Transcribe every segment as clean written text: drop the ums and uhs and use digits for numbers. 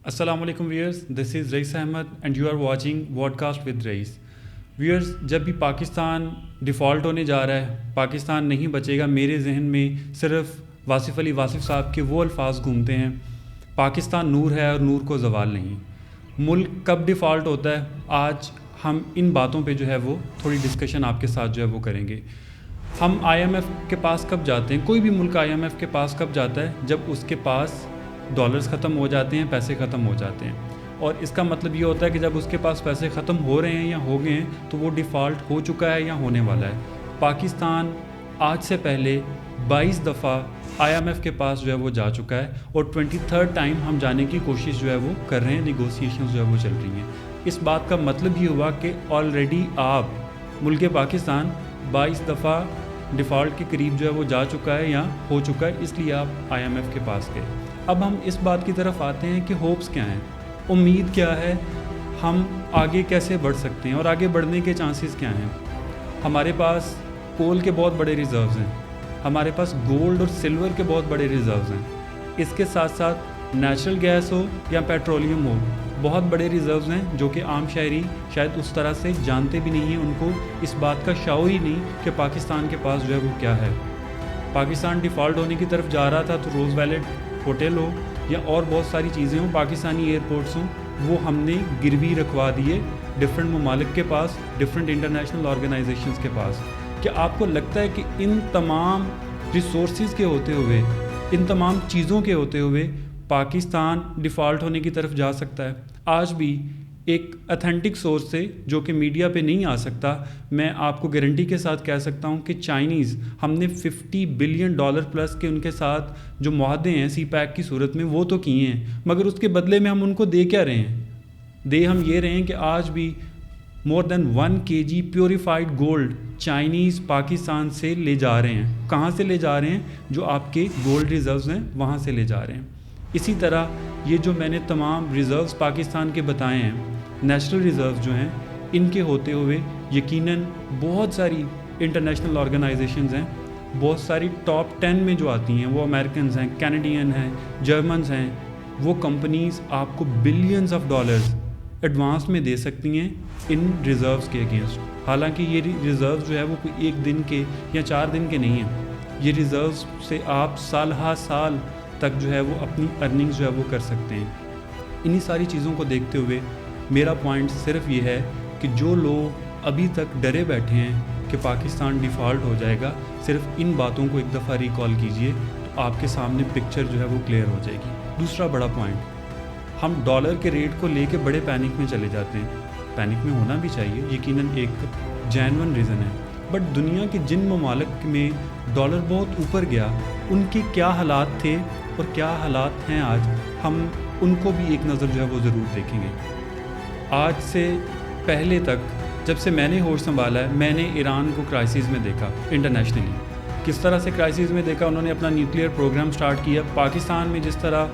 السلام علیکم viewers, this is Raees Ahmed and you are watching vodcast with Raees. Viewers, جب بھی پاکستان ڈیفالٹ ہونے جا رہا ہے، پاکستان نہیں بچے گا، میرے ذہن میں صرف واصف علی واصف صاحب کے وہ الفاظ گھومتے ہیں: پاکستان نور ہے اور نور کو زوال نہیں. ملک کب ڈیفالٹ ہوتا ہے؟ آج ہم ان باتوں پہ جو ہے وہ تھوڑی ڈسکشن آپ کے ساتھ جو ہے وہ کریں گے. ہم آئی ایم ایف کے پاس کب جاتے ہیں؟ کوئی بھی ملک آئی ایم ایف کے پاس کب جاتا ہے؟ جب اس کے پاس ڈالرز ختم ہو جاتے ہیں، پیسے ختم ہو جاتے ہیں. اور اس کا مطلب یہ ہوتا ہے کہ جب اس کے پاس پیسے ختم ہو رہے ہیں یا ہو گئے ہیں تو وہ ڈیفالٹ ہو چکا ہے یا ہونے والا ہے. پاکستان آج سے پہلے 22 دفعہ آئی ایم ایف کے پاس جو ہے وہ جا چکا ہے اور 23rd ٹائم ہم جانے کی کوشش جو ہے وہ کر رہے ہیں، نیگوسیشنز جو ہے وہ چل رہی ہیں. اس بات کا مطلب یہ ہوا کہ آلریڈی آپ ملک پاکستان 22 دفعہ ڈیفالٹ کے قریب جو ہے وہ جا چکا ہے یا ہو چکا ہے، اس لیے آپ آئی ایم ایف کے پاس گئے. اب ہم اس بات کی طرف آتے ہیں کہ ہوپس کیا ہیں، امید کیا ہے، ہم آگے کیسے بڑھ سکتے ہیں اور آگے بڑھنے کے چانسز کیا ہیں. ہمارے پاس کول کے بہت بڑے ریزروز ہیں، ہمارے پاس گولڈ اور سلور کے بہت بڑے ریزروز ہیں. اس کے ساتھ ساتھ نیچرل گیس ہو یا پیٹرولیم ہو، بہت بڑے ریزروز ہیں جو کہ عام شہری شاید اس طرح سے جانتے بھی نہیں ہیں. ان کو اس بات کا شعور ہی نہیں کہ پاکستان کے پاس جو ہے وہ کیا ہے. پاکستان ڈیفالٹ ہونے کی طرف جا رہا تھا تو روز ویلٹ ہوٹل ہو یا اور بہت ساری چیزیں ہوں، پاکستانی ایئرپورٹس ہوں، وہ ہم نے گروی رکھوا دیے ڈفرینٹ ممالک کے پاس، ڈفرینٹ انٹرنیشنل آرگنائزیشنز کے پاس. کیا آپ کو لگتا ہے کہ ان تمام ریسورسز کے ہوتے ہوئے، ان تمام چیزوں کے ہوتے ہوئے پاکستان ڈیفالٹ ہونے کی طرف جا سکتا ہے؟ آج بھی ایک اتھینٹک سورس سے جو کہ میڈیا پہ نہیں آ سکتا، میں آپ کو گارنٹی کے ساتھ کہہ سکتا ہوں کہ چائنیز، ہم نے $50 بلین پلس کے ان کے ساتھ جو معاہدے ہیں سی پیک کی صورت میں وہ تو کیے ہیں، مگر اس کے بدلے میں ہم ان کو دے کیا رہے ہیں؟ دے ہم یہ رہے ہیں کہ آج بھی مور دین 1 kg purified gold Chinese Pakistan سے لے جا رہے ہیں. کہاں سے لے جا رہے ہیں؟ جو آپ کے گولڈ ریزروز ہیں وہاں سے لے جا رہے ہیں. اسی طرح یہ جو میں نے تمام ریزروز پاکستان کے بتائے ہیں، نیشنل ریزروز جو ہیں، ان کے ہوتے ہوئے یقیناً بہت ساری انٹرنیشنل آرگنائزیشنز ہیں، بہت ساری ٹاپ 10 میں جو آتی ہیں وہ امریکنز ہیں، کینیڈین ہیں، جرمنز ہیں. وہ کمپنیز آپ کو بلینز آف ڈالرز ایڈوانس میں دے سکتی ہیں ان ریزروز کے اگینسٹ. حالانکہ یہ ریزروز جو ہے وہ کوئی ایک دن کے یا 4 دن کے نہیں ہیں. یہ ریزروز سے آپ سال ہا سال تک جو ہے وہ اپنی ارننگز جو ہے وہ کر سکتے ہیں. انہی ساری چیزوں کو دیکھتے ہوئے میرا پوائنٹ صرف یہ ہے کہ جو لوگ ابھی تک ڈرے بیٹھے ہیں کہ پاکستان ڈیفالٹ ہو جائے گا، صرف ان باتوں کو ایک دفعہ ریکال کیجئے تو آپ کے سامنے پکچر جو ہے وہ کلیئر ہو جائے گی. دوسرا بڑا پوائنٹ، ہم ڈالر کے ریٹ کو لے کے بڑے پینک میں چلے جاتے ہیں. پینک میں ہونا بھی چاہیے، یقیناً ایک جینون ریزن ہے، بٹ دنیا کے جن ممالک میں ڈالر بہت اوپر گیا، ان کے کیا حالات تھے اور کیا حالات ہیں آج، ہم ان کو بھی ایک نظر جو ہے وہ ضرور دیکھیں گے. آج سے پہلے تک جب سے میں نے ہوش سنبھالا ہے، میں نے ایران کو کرائسس میں دیکھا. انٹرنیشنلی کس طرح سے کرائسس میں دیکھا، انہوں نے اپنا نیوکلیئر پروگرام سٹارٹ کیا. پاکستان میں جس طرح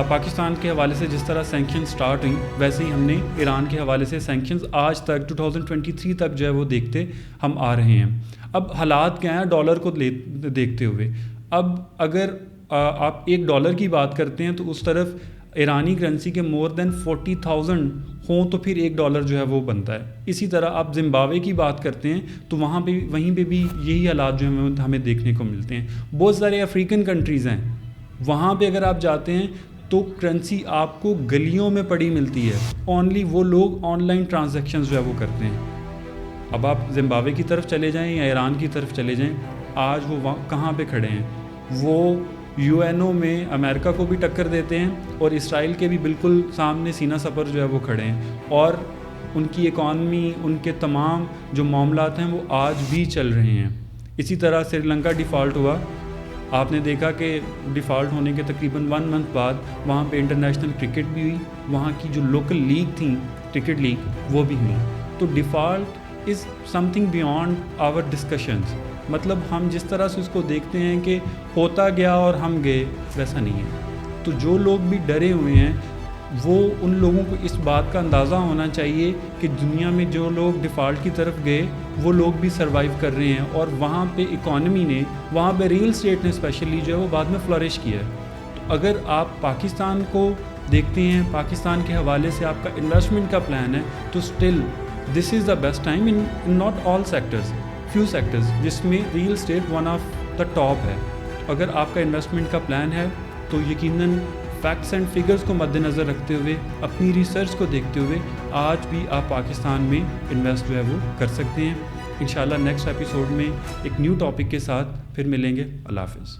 پاکستان کے حوالے سے جس طرح سینکشن سٹارٹ ہوئیں، ویسے ہی ہم نے ایران کے حوالے سے سینکشنز آج تک 2023 تک جو ہے وہ دیکھتے ہم آ رہے ہیں. اب حالات کیا ہیں ڈالر کو دیکھتے ہوئے؟ اب اگر آپ $1 کی بات کرتے ہیں تو اس طرف ایرانی کرنسی کے مور دین 40,000 ہوں تو پھر $1 جو ہے وہ بنتا ہے. اسی طرح آپ زمبابوے کی بات کرتے ہیں تو وہیں پہ بھی یہی حالات جو ہمیں دیکھنے کو ملتے ہیں. بہت سارے افریقن کنٹریز ہیں، وہاں پہ اگر آپ جاتے ہیں تو کرنسی آپ کو گلیوں میں پڑی ملتی ہے. اونلی وہ لوگ آن لائن ٹرانزیکشنز جو ہے وہ کرتے ہیں. اب آپ زمبابوے کی طرف چلے جائیں یا ایران کی طرف چلے جائیں، آج وہ کہاں پہ کھڑے ہیں؟ وہ UN میں امریکہ کو بھی ٹکر دیتے ہیں اور اسرائیل کے بھی بالکل سامنے سینہ سپر جو ہے وہ کھڑے ہیں، اور ان کی اکانومی، ان کے تمام جو معاملات ہیں وہ آج بھی چل رہے ہیں. اسی طرح سری لنکا ڈیفالٹ ہوا، آپ نے دیکھا کہ ڈیفالٹ ہونے کے تقریباً 1 منتھ بعد وہاں پہ انٹرنیشنل کرکٹ بھی ہوئی، وہاں کی جو لوکل لیگ تھیں کرکٹ لیگ وہ بھی ہوئی. تو default is something beyond our discussions. مطلب ہم جس طرح سے اس کو دیکھتے ہیں کہ ہوتا گیا اور ہم گئے، ویسا نہیں ہے. تو جو لوگ بھی ڈرے ہوئے ہیں وہ ان لوگوں کو اس بات کا اندازہ ہونا چاہیے کہ دنیا میں جو لوگ ڈیفالٹ کی طرف گئے وہ لوگ بھی سروائیو کر رہے ہیں، اور وہاں پہ اکانومی نے، وہاں پہ ریل اسٹیٹ نے اسپیشلی جو ہے وہ بعد میں فلورش کیا ہے. تو اگر آپ پاکستان کو دیکھتے ہیں پاکستان کے حوالے سے آپ کا انویسٹمنٹ کا پلان ہے تو still this is the best time in not all sectors, few sectors جس میں real estate one of the top ہے. اگر آپ کا انویسٹمنٹ کا پلان ہے تو یقیناً فیکٹس اینڈ فگرز کو مد نظر رکھتے ہوئے، اپنی ریسرچ کو دیکھتے ہوئے آج بھی آپ پاکستان میں انویسٹ جو ہے وہ کر سکتے ہیں. انشاءاللہ نیکسٹ ایپیسوڈ میں ایک نیو ٹاپک کے ساتھ پھر ملیں گے. اللہ حافظ.